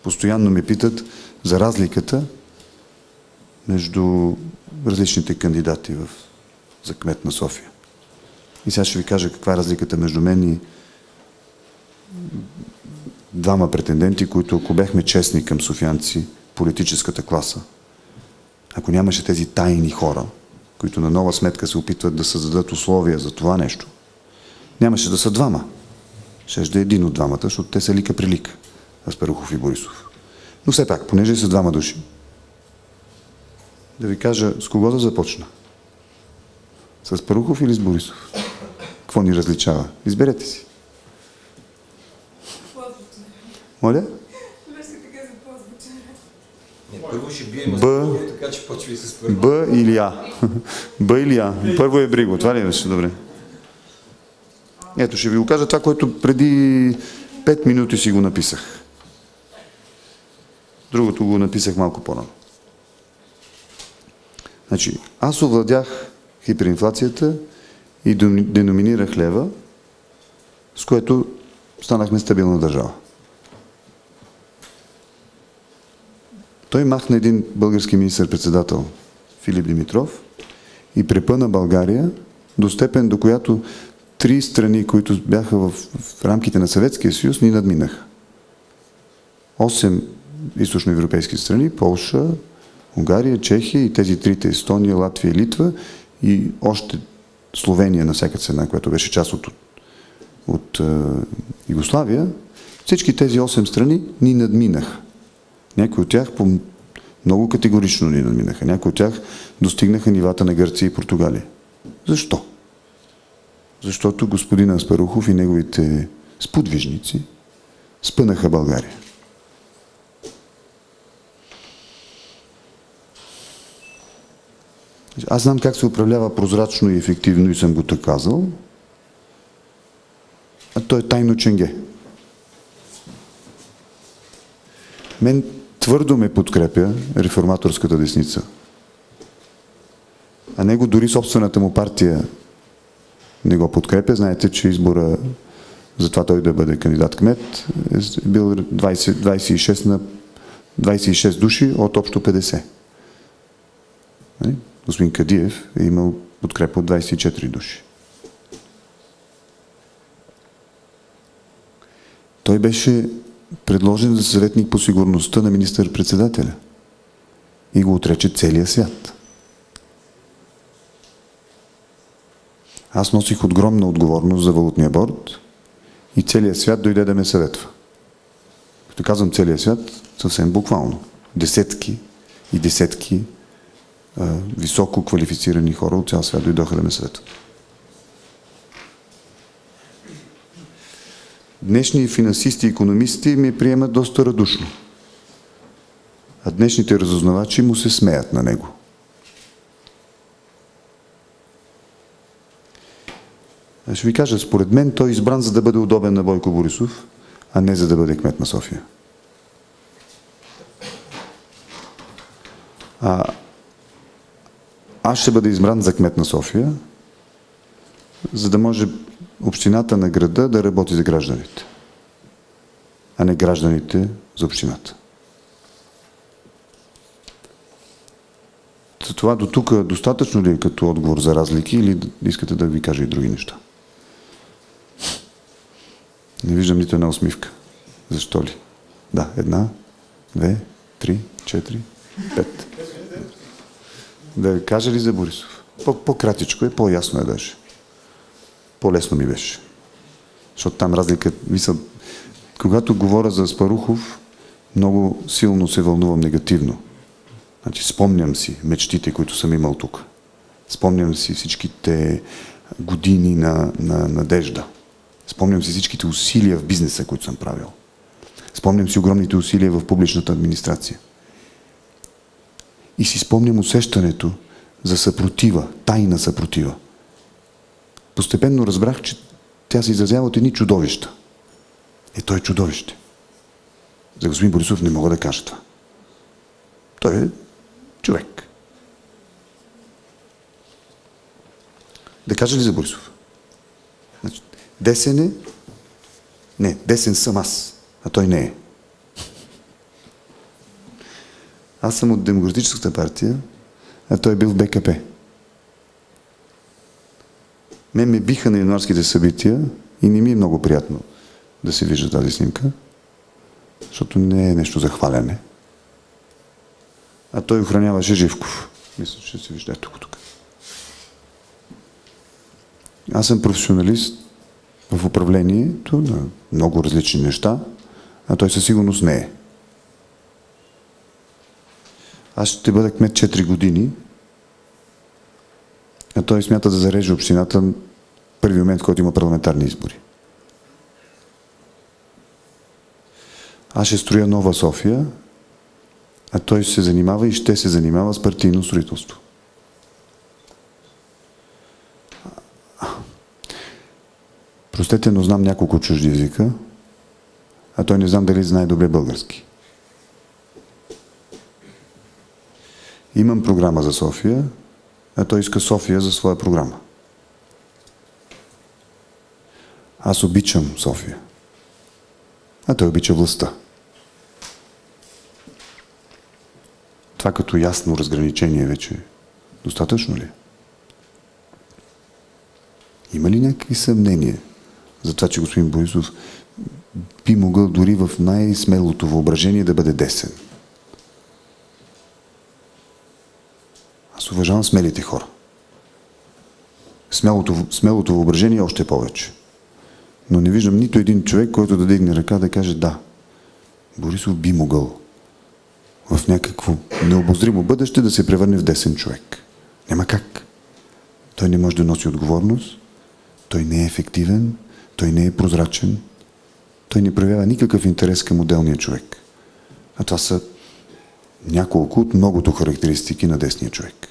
Постоянно ме питат за разликата между различните кандидати за кмет на София. И сега ще ви кажа каква е разликата между мен и двама претенденти, които, ако бяхме честни към софиянци, политическата класа, ако нямаше тези тайни хора, които на нова сметка се опитват да създадат условия за това нещо, нямаше да са двама. Щеше да е един от двамата, защото те са лика при лика, Аспарухов и Борисов. Но все пак, понеже са двама души, да ви кажа с кого да започна. С Аспарухов или с Борисов? Какво ни различава? Изберете си. Моля? Първо ще бием Аспарухов, така че почва и с първо. Б или А. Б или А. Първо е Бриго. Това ли беше? Добре. Ето, ще ви го кажа това, което преди 5 минути си го написах. Другото го написах малко по-рано. Значи, аз овладях хиперинфлацията и деноминирах лева, с което станахме стабилна държава. Той махна един български министър-председател, Филип Димитров, и препъна България до степен, до която 3 страни, които бяха в рамките на Съветския съюз, ни надминаха. 8 източноевропейски страни, Полша, Унгария, Чехия и тези трите, Естония, Латвия, Литва и още Словения на всяка цена, която беше част от Югославия, всички тези 8 страни ни надминаха. Някои от тях много категорично ни надминаха. Някои от тях достигнаха нивата на Гърция и Португалия. Защо? Защото господин Аспарухов и неговите сподвижници спънаха България. Аз знам как се управлява прозрачно и ефективно и съм го така казал, а то е тайно ченге. Мен твърдо ме подкрепя реформаторската десница. А него дори собствената му партия не го подкрепя. Знаете, че избора за това той да бъде кандидат кмет е бил 26 на 26 души от общо 50. Господин Кадиев е имал подкрепа от 24 души. Той беше предложен за съветник по сигурността на министър-председателя и го отрече целия свят. Аз носих огромна отговорност за валутния борд и целият свят дойде да ме съветва. Като казвам целият свят, съвсем буквално. Десетки и десетки високо квалифицирани хора от цял свят дойдоха да ме съветват. Днешни финансисти и икономисти ми приемат доста радушно. А днешните разузнавачи му се смеят на него. Ще ви кажа, според мен той е избран за да бъде удобен на Бойко Борисов, а не за да бъде кмет на София. Аз ще бъда избран за кмет на София, за да може общината на града да работи за гражданите, а не гражданите за общината. За това до тук достатъчно ли е като отговор за разлики или искате да ви кажа и други неща? Не виждам нито една усмивка. Защо ли? Да, 1, 2, 3, 4, 5. Да кажа ли за Борисов? По-кратичко е, по-ясно е даже. По-лесно ми беше. Защото там разлика... Когато говоря за Аспарухов, много силно се вълнувам негативно. Значи, спомням си мечтите, които съм имал тук. Спомням си всичките години на надежда. Спомням си всичките усилия в бизнеса, които съм правил. Спомням си огромните усилия в публичната администрация. И си спомням усещането за съпротива, тайна съпротива. Постепенно разбрах, че тя се изразява от едни чудовища. Той е чудовище. За господин Борисов не мога да кажа това. Той е човек. Да кажа ли за Борисов? Значи, десен е... Не, десен съм аз, а той не е. Аз съм от Демократическата партия, а той е бил в БКП. Мен ме биха на януарските събития и не ми е много приятно да се вижда тази снимка, защото не е нещо за хваляне. А той охраняваше Живков. Мисля, че се вижда тук. Аз съм професионалист в управлението на много различни неща, а той със сигурност не е. Аз ще бъда кмет 4 години, а той смята да зареже общината в първи момент, в който има парламентарни избори. Аз ще строя нова София, а той се занимава и ще се занимава с партийно строителство. Простете, но знам няколко чужди езика, а той не знам дали знае добре български. Имам програма за София, а той иска София за своя програма. Аз обичам София, а той обича властта. Това като ясно разграничение вече достатъчно ли? Има ли някакви съмнения за това, че господин Борисов би могъл дори в най-смелото въображение да бъде десен? Аз уважавам смелите хора. Смелото въображение още повече. Но не виждам нито един човек, който да дигне ръка да каже да, Борисов би могъл в някакво необозримо бъдеще да се превърне в десен човек. Няма как. Той не може да носи отговорност, той не е ефективен, той не е прозрачен, той не проявява никакъв интерес към отделния човек. А това са няколко от многото характеристики на десния човек.